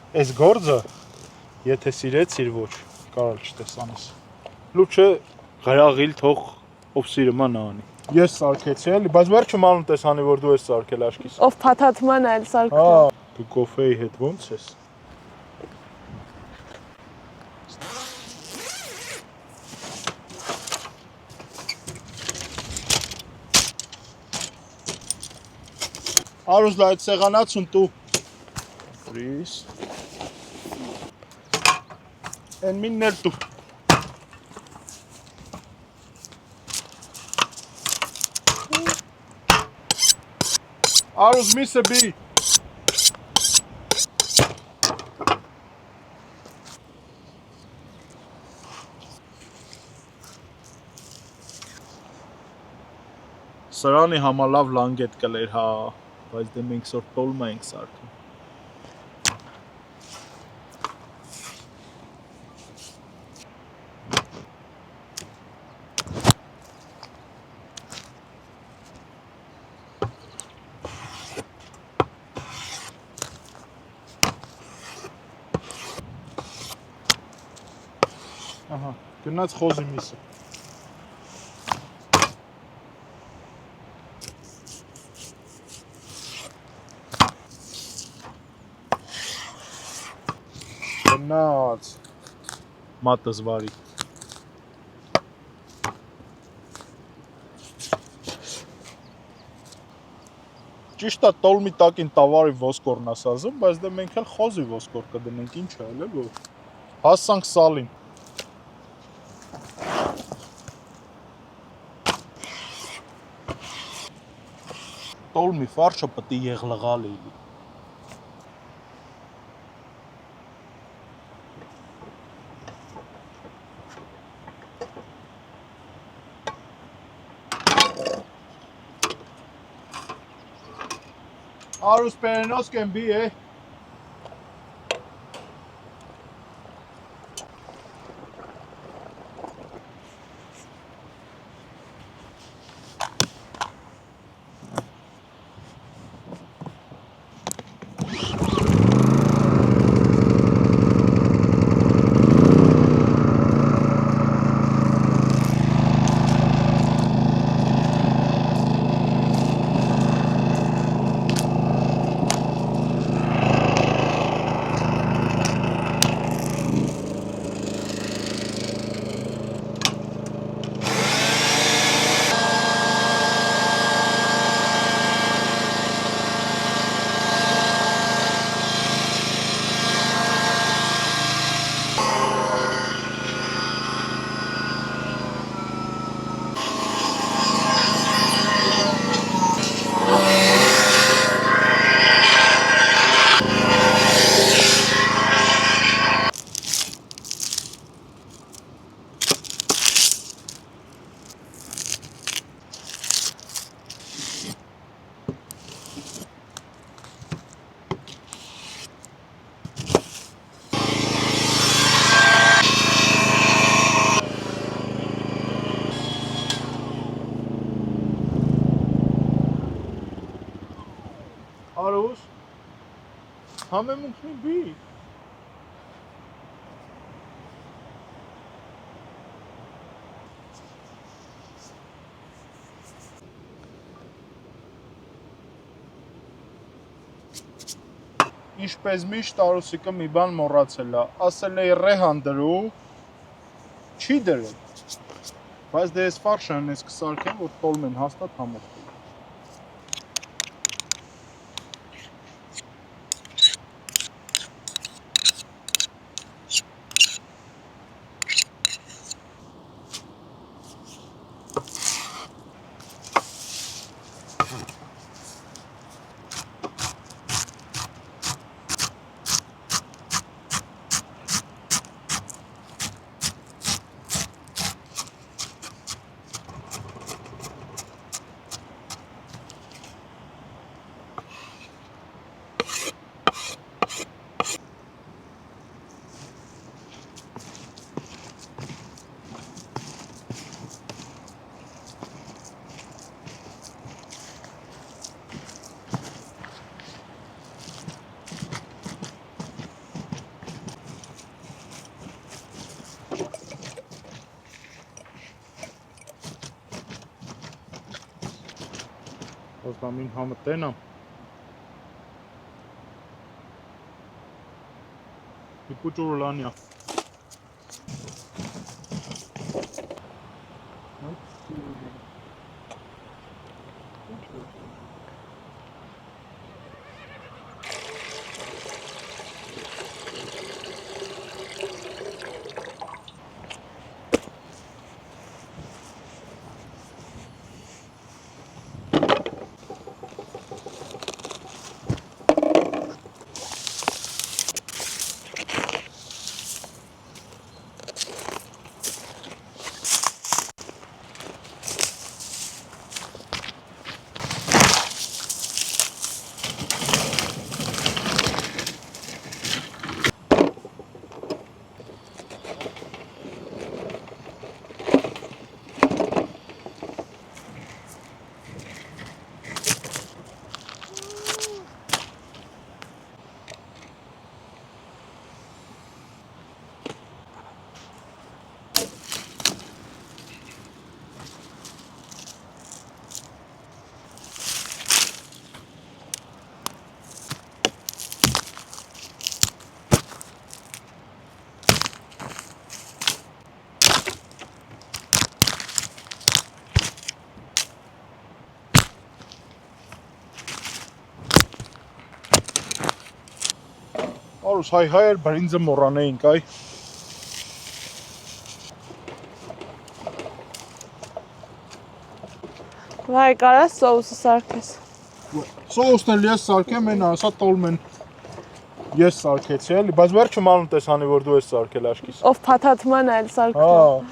Այս գործը, եթե սիրեցիր ոչ, կարալ չտեսանես։ Լուչը գրաղիլ թող ով սիրման անի։ Ես սարքեցի էլի, բայց վերջը մանու տեսանի որ դու ես սարքել աշկիս։ Ով փաթաթման այլ սարքում։ Հա, դու կոֆեի հետ ոնց ես։ Արուս լա այդ սեղանացուն տու։ Ֆրիս։ Են միններ տու։ Արուս միսը բի։ Սրանի համալավ լանգետ կլեր, հա, բայց դե մենք սոր տոլմա ենք սարքում։ Ահա, գնաց խոզի միսը։ Գնաց։ Մատս վարի։ Ճիշտ է տոլմի տակին տավարի ոսկորն ասազում, բայց դե մենք էլ խոզի ոսկոր կդնենք, ինչ է էլ որ։ Հասանք սալին։ Տոլմի ֆարշը պետք է եղլղալ լինի։ Արուս պերենոս կեն բի է։ Արուս, համեմունքնի բի։ Ինչպես միշտ Արուսիկը մի բան մոռացել է, ասել է ռեհան դրու, չի դրել, բայց դե ես ֆարշան ես կսարքեմ, որ տոլմեն հաստատ համոտ։ Ոստամին համը տենամ։ Իպուճուրը լանյա։ Արուս հայ բրինձը մոռանեինք, այ։ Վայ, կարաս սոուսը սարքես։ Սոուսն էլ ես սարքեմ, են ասա տոլմեն ես սարքեցի էլի, բայց վերջը մանուն տեսանի, որ դու ես սարքել աշկիս։ Ով փաթաթման այլ սարքում։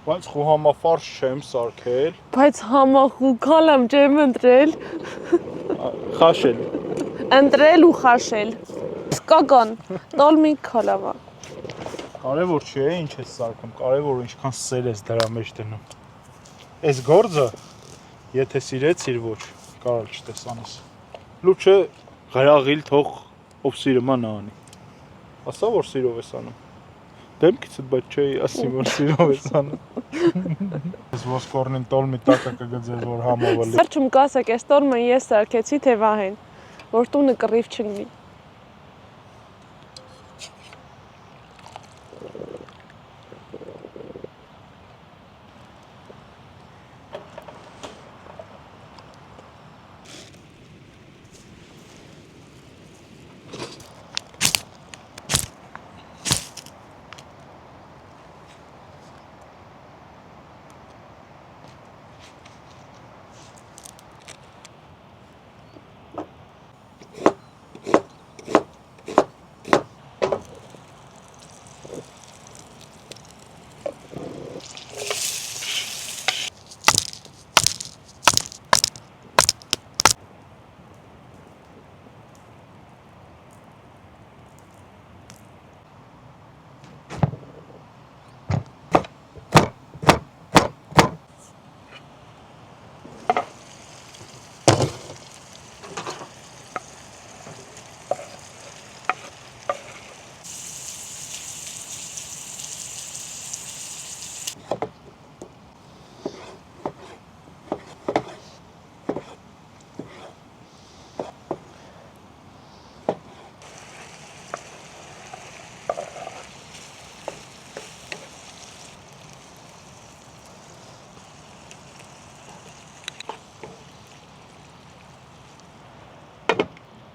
Բայց խոհամա չեմ սարքել։ Բայց համախուքալ եմ չեմ ընտրել։ Խաշել։ Ընտրել ու խաշել։ Սկական, տոլմի քալավա։ Կարևոր չէ, ինչ ես սարքում, կարևոր ինչքան սեր ես դրա մեջ դնում։ Այս գործը, եթե սիրեցիր ոչ, կարալ չտեսանես։ Լուչը գրաղիլ թող ով սիրում ան անի։ Ասա որ սիրով ես անում։ Դեմքիցդ բայց չէի ասի որ սիրով ես անում։ Ես ոսկորնին տոլմի տակը կգծես որ համավալի։ Սարչում կասեք, այս տոլմը ես սարքեցի թե Վահեն, որ տունը կռիվ չգնի։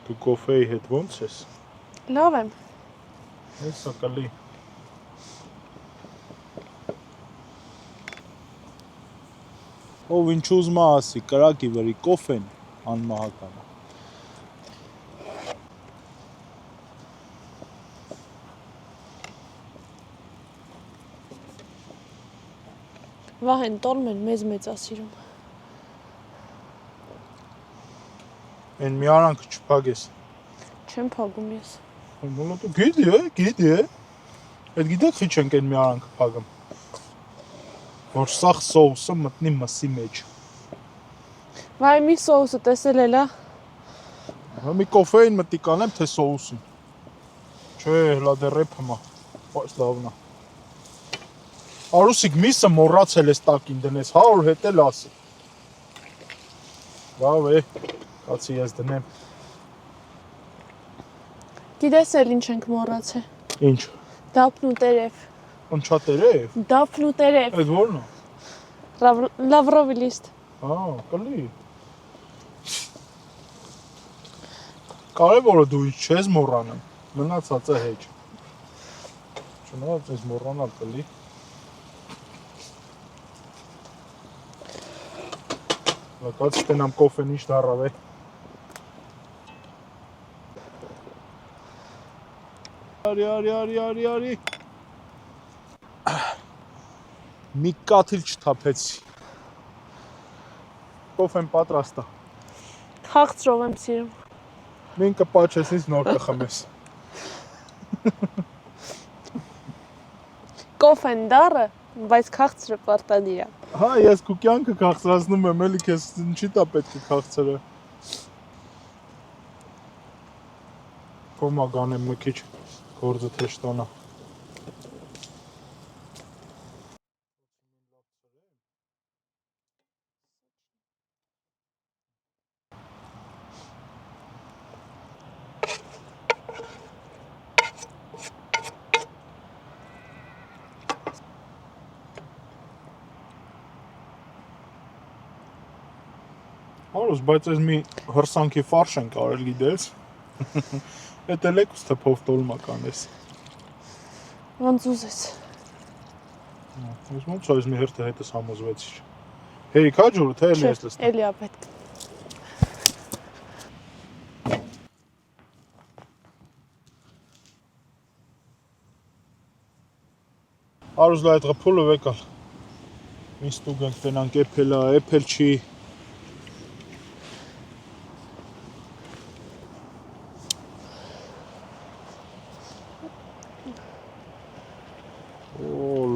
Դու կոֆեի հետ ոնց ես։ Լավ եմ։ Ես սակալի։ Ով ինչ ուզում ասի, կրակի վրի կոֆեն անմահական է։ Վահեն տոլմեն մեծ ասիրում։ Են մի արանքը չփագես։ Չեմ փագում ես։ Մոլոտո գիտի է։ Այդ գիտեք խիչ ենք են մի արանքը փագում։ Որ սաղ սոուսը մտնի մսի մեջ։ Վայ, մի սոուսը տեսել էլա։ Մի կոֆեին մտի կանեմ, թե սոուսին։ Չէ, հլա դե ռեփմա։ Բայց լավն է։ Արուսիկ միսը մոռացել ես տակին դնես, 100 հետ էլ ասի։ Լավ է, կացի ես դնեմ։ Գիտես էլ ինչ ենք մոռացել։ Ինչ։ Դափն ու տերև։ Ընչատերև։ Դափն ու տերև։ Այդ ո՞րն է։ Լավրովի լիստ։ Կլի։ Կարևորը դու չես մոռանում, մնացածը հեչ։ Չնայած ես մոռանալ կլի։ Լակած ստենամ կոֆեն ինչ դարավ է։ Արի։ Մի կաթիլ չթափեցի։ Կոֆեն պատրաստ է։ Խաղցրով եմ սիրում։ Մին կպաչեսից նոր կխմես։ Կոֆեն դառը, բայց խաղցրը պարտադիր է։ Հա, ես քո կյանքը քաղցրացնում եմ, էլի քեզ ինչի՞ տա պետք է քաղցրը։ Կոմա գանեմ մի քիչ գործը թեշտանա։ Արուս, բայց ես մի հրսանքի ֆարշ ենք արել գիտես։ Էդ էլ եք թփով տոլմական ես։ Ոնց ուզես։ Ես ոնց այս մի հերթը հետս համոզվեցի։ Հերիք հա ջուրը, թե էլի ես լստա։ Էլի է պետք։ Արուս լա այդ ղփուլը վեկալ։ Ինչ ստուգենք տենանք էփելա, էփել չի։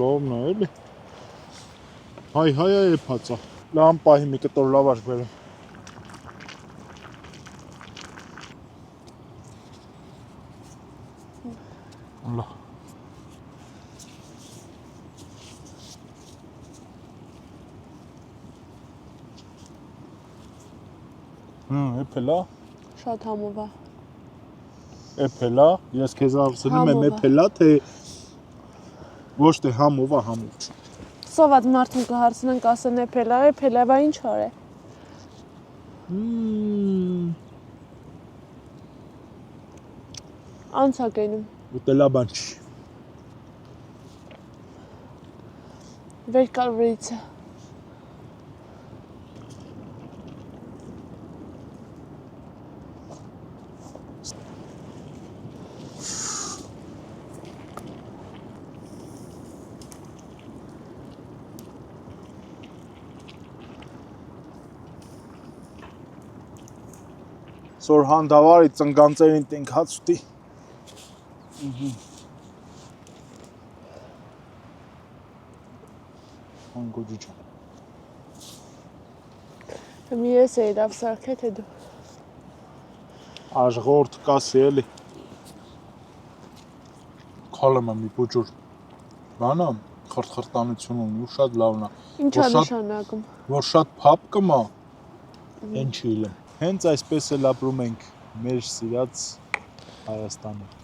Լավն է էլի։ Հայ էփածա։ Լամ պահի մի կտոր լավաշ բերեմ։ Լա։ Էփելա։ Շատ համով է։ Էփելա, ես քեզ ասում եմ էփելա, թե ոչ թե համով է համով չի։ Սոված մարդուն կհարցնենք, ասեն էփելա, բա ինչ օր է։ Անցակ էնում։ Ուտելա բան չի։ Վեր կալվրից է։ Սոր հանդավարի ծնգանցերին տենք հաց ուտի։ Հանգոջի ջան։ Մի ես էի լավ սարքե, թե դու։ Աշխորդ կասի էլի։ Քալեմ եմ մի փոջուր։ Բանամ, խրտխրտանություն ունի ու շատ լավն է։ Ինչ է նշանակում։ Որ շատ փափ կմա, ինչ իլեմ։ Հենց այսպես էլ ապրում ենք մեր սիրած Հայաստանում։